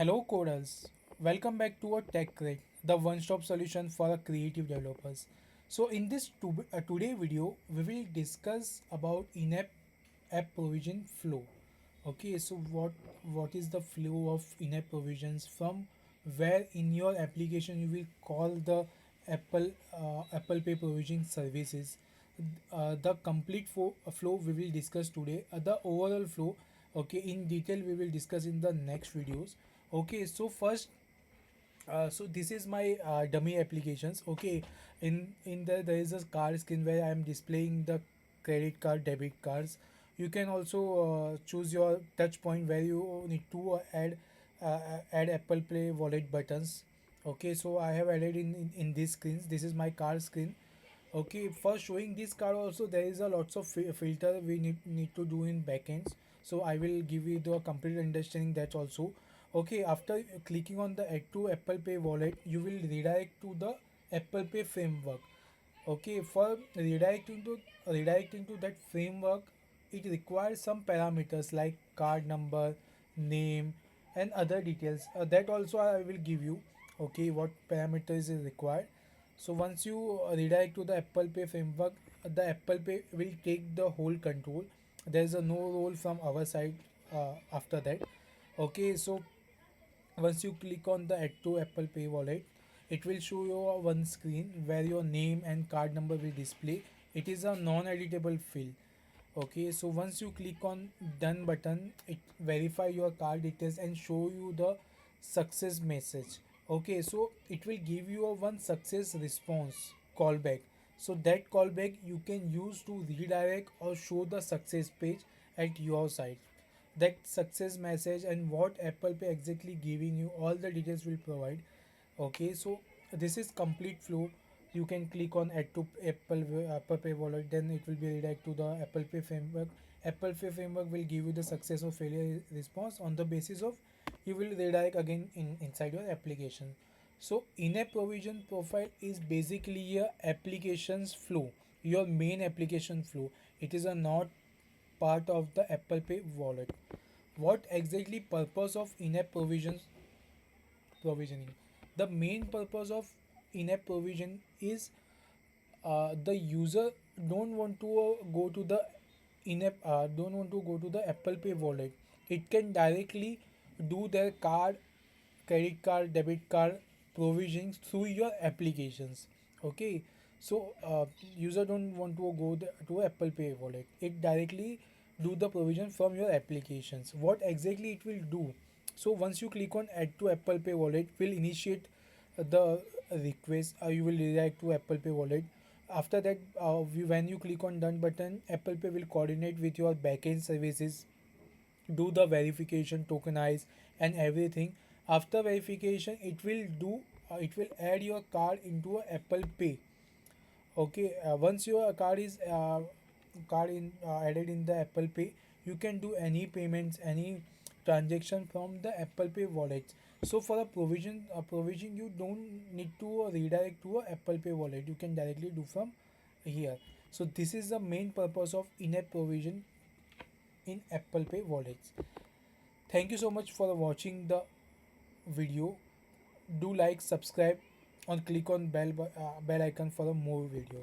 Hello coders, welcome back to our Tech Crate, the one-stop solution for our creative developers. So in this today video, we will discuss about in-app app provision flow. Okay, so what is the flow of in-app provisions from where in your application you will call the Apple Pay provisioning services. The complete flow we will discuss today. The overall flow, okay, in detail we will discuss in the next videos. Okay, so first, so this is my dummy applications. Okay, in there is a card screen where I am displaying the credit card, debit cards. You can also choose your touch point where you need to add Apple Play wallet buttons. Okay, so I have added in these screens. This is my card screen. Okay, for showing this card also there is a lots of filter we need to do in backends. So I will give you the complete understanding that also. Okay, after clicking on the add to Apple Pay wallet, you will redirect to the Apple Pay framework. Okay, for redirecting to that framework, it requires some parameters like card number, name, and other details. That also I will give you. Okay, what parameters is required. So once you redirect to the Apple Pay framework, the Apple Pay will take the whole control. There is a no role from our side after that. Okay, so once you click on the add to Apple Pay wallet, it will show you one screen where your name and card number will display. It is a non-editable field. Okay, so once you click on done button, it verify your card details and show you the success message. Okay, so it will give you a one success response callback. So that callback you can use to redirect or show the success page at your site. That success message and what Apple Pay exactly giving you, all the details will provide. Okay, so this is complete flow. You can click on add to Apple Pay wallet, then it will be redirect to the Apple Pay framework. Apple Pay framework will give you the success or failure response. On the basis of, you will redirect again inside your application. So in-app provision profile is basically a applications flow, your main application flow. It is a not part of the Apple Pay wallet. What exactly purpose of in-app provisioning? The main purpose of in-app provision is the user don't want to go to the in-app don't want to go to the Apple Pay wallet. It can directly do their card, credit card, debit card provisions through your applications. Okay, so user don't want to go to Apple Pay wallet. It directly do the provision from your applications. What exactly it will do? So once you click on add to Apple Pay wallet, will initiate the request. You will redirect to Apple Pay wallet. After that, when you click on done button, Apple Pay will coordinate with your backend services, do the verification, tokenize, and everything. After verification, it will add your card into a Apple Pay. Okay, once your card in added in the Apple Pay, you can do any payments, any transaction from the Apple Pay wallet. So for a provision, you don't need to redirect to a Apple Pay wallet. You can directly do from here. So this is the main purpose of in-app provision in Apple Pay wallets. Thank you so much for watching the video. Do like, subscribe, and click on bell icon for more videos.